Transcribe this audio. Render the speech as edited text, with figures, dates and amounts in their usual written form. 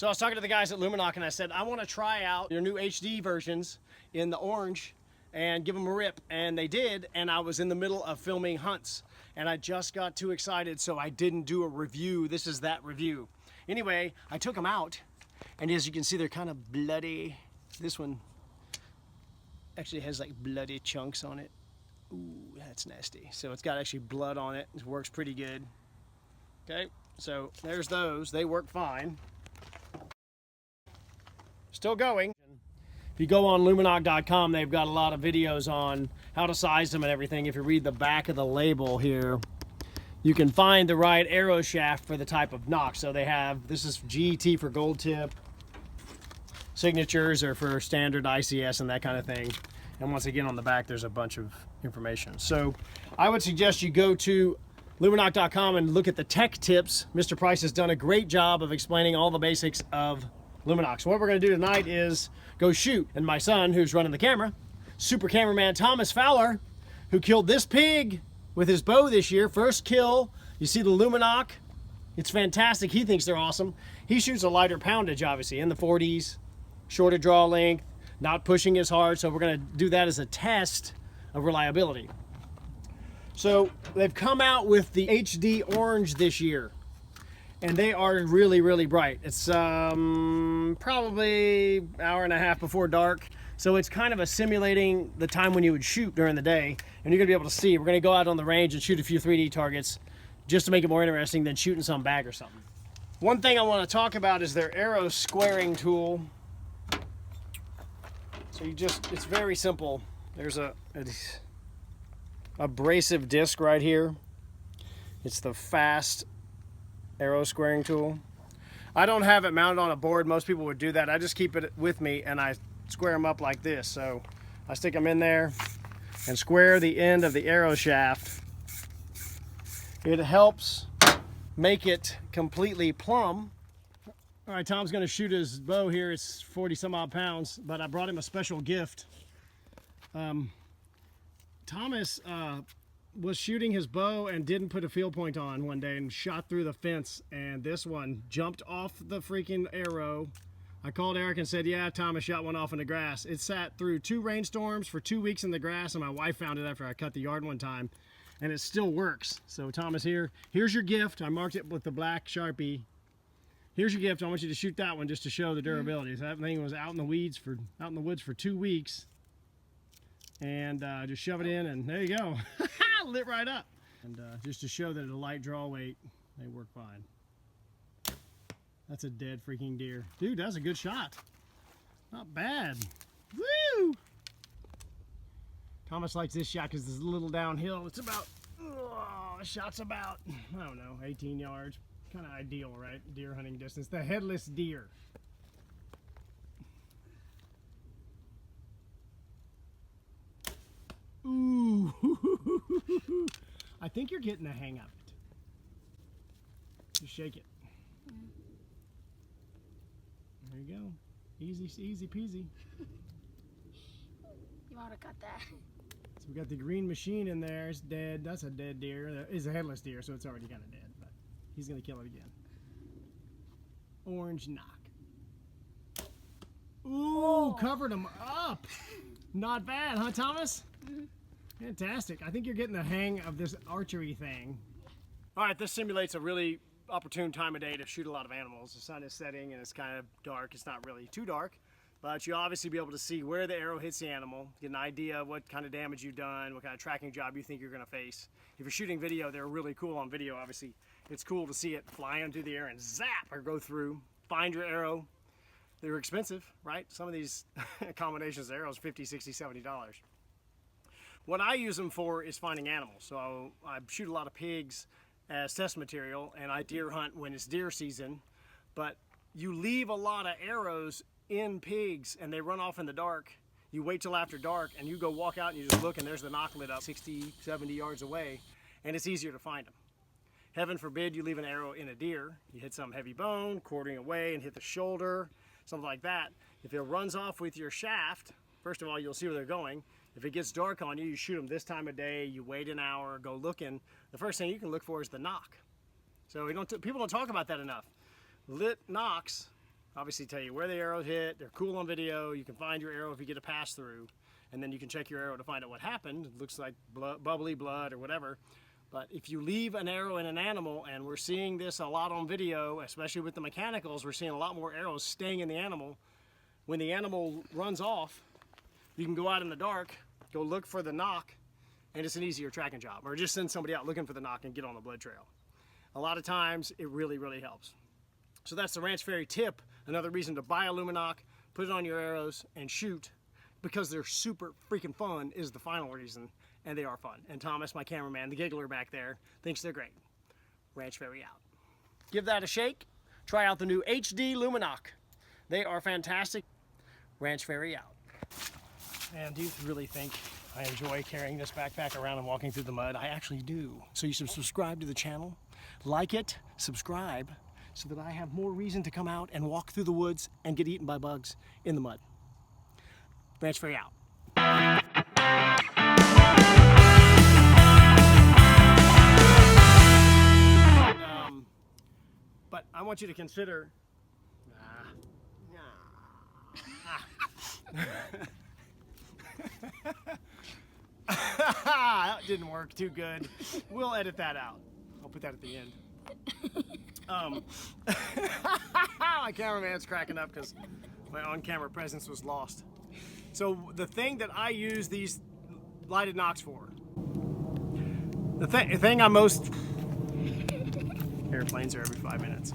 So I was talking to the guys at Lumenok and I said, I want to try out your new HD versions in the orange and give them a rip. And they did, and I was in the middle of filming hunts. And I just got too excited, so I didn't do a review. This is that review. Anyway, I took them out, and as you can see, they're kind of bloody. This one actually has like bloody chunks on it. Ooh, that's nasty. So it's got actually blood on it. It works pretty good. Okay, so there's those. They work fine. Still going. If you go on Lumenok.com, they've got a lot of videos on how to size them and everything. If you read the back of the label here, you can find the right arrow shaft for the type of nocks. So they have, this is GT for gold tip, signatures are for standard ICS and that kind of thing. And once again on the back, there's a bunch of information. So I would suggest you go to Lumenok.com and look at the tech tips. Mr. Price has done a great job of explaining all the basics of Lumenoks. So what we're going to do tonight is go shoot. And my son, who's running the camera, super cameraman Thomas Fowler, who killed this pig with his bow this year. First kill. You see the Lumenok. It's fantastic. He thinks they're awesome. He shoots a lighter poundage, obviously, in the 40s, shorter draw length, not pushing as hard. So we're going to do that as a test of reliability. So they've come out with the HD orange this year. And they are really, really bright. It's probably an hour and a half before dark. So it's kind of a simulating the time when you would shoot during the day. And you're gonna be able to see. We're gonna go out on the range and shoot a few 3D targets just to make it more interesting than shooting some bag or something. One thing I wanna talk about is their arrow squaring tool. So it's very simple. There's a abrasive disc right here. It's the fast arrow squaring tool. I don't have it mounted on a board. Most people would do that. I just keep it with me and I square them up like this. So I stick them in there and square the end of the arrow shaft. It helps make it completely plumb. All right, Tom's gonna shoot his bow here. It's 40 some odd pounds, but I brought him a special gift. Thomas was shooting his bow and didn't put a field point on one day and shot through the fence, and this one jumped off the freaking arrow. I called Eric and said, yeah, Thomas shot one off in the grass. It sat through 2 rainstorms for 2 weeks in the grass, and my wife found it after I cut the yard one time, and it still works. So Thomas, here's your gift. I marked it with the black Sharpie. Here's your gift. I want you to shoot that one just to show the durability. So that thing was out in the woods for 2 weeks. And just shove it in, and there you go. Lit right up. And just to show that at a light draw weight, they work fine. That's a dead freaking deer. Dude, that's a good shot. Not bad. Woo! Thomas likes this shot because it's a little downhill. It's about, the shot's about, I don't know, 18 yards. Kind of ideal, right? Deer hunting distance. The headless deer. Ooh, I think you're getting the hang of it. Just shake it. There you go. Easy peasy. You want to cut that? So we got the green machine in there. It's dead. That's a dead deer. That is a headless deer, so it's already kind of dead, but he's going to kill it again. Orange knock. Ooh, covered him up. Not bad, huh, Thomas? Fantastic. I think you're getting the hang of this archery thing. All right, this simulates a really opportune time of day to shoot a lot of animals. The sun is setting and it's kind of dark. It's not really too dark, but you'll obviously be able to see where the arrow hits the animal, get an idea of what kind of damage you've done, what kind of tracking job you think you're gonna face. If you're shooting video, they're really cool on video, obviously. It's cool to see it fly into the air and zap or go through, find your arrow. They're expensive, right? Some of these combinations of arrows, $50, $60, $70. What I use them for is finding animals. So I shoot a lot of pigs as test material, and I deer hunt when it's deer season. But you leave a lot of arrows in pigs and they run off in the dark. You wait till after dark and you go walk out and you just look and there's the knock lit up 60, 70 yards away, and it's easier to find them. Heaven forbid you leave an arrow in a deer. You hit some heavy bone, quartering away and hit the shoulder, something like that. If it runs off with your shaft, first of all, you'll see where they're going. If it gets dark on you, you shoot them this time of day, you wait an hour, go looking. The first thing you can look for is the knock. So people don't talk about that enough. Lit nocks obviously tell you where the arrow hit. They're cool on video. You can find your arrow if you get a pass through, and then you can check your arrow to find out what happened. It looks like bubbly blood or whatever. But if you leave an arrow in an animal, and we're seeing this a lot on video, especially with the mechanicals, we're seeing a lot more arrows staying in the animal. When the animal runs off, you can go out in the dark, go look for the knock, and it's an easier tracking job. Or just send somebody out looking for the knock and get on the blood trail. A lot of times, it really, really helps. So that's the Ranch Fairy tip. Another reason to buy a Lumenok, put it on your arrows, and shoot, because they're super freaking fun is the final reason. And they are fun. And Thomas, my cameraman, the giggler back there, thinks they're great. Ranch Fairy out. Give that a shake. Try out the new HD Lumenok. They are fantastic. Ranch Fairy out. And do you really think I enjoy carrying this backpack around and walking through the mud? I actually do. So you should subscribe to the channel, like it, subscribe, so that I have more reason to come out and walk through the woods and get eaten by bugs in the mud. Ranch Fairy out. But I want you to consider. That didn't work too good. We'll edit that out. I'll put that at the end. My cameraman's cracking up because my on-camera presence was lost. So the thing that I use these lighted nocks for, the thing I'm most... Airplanes are every 5 minutes.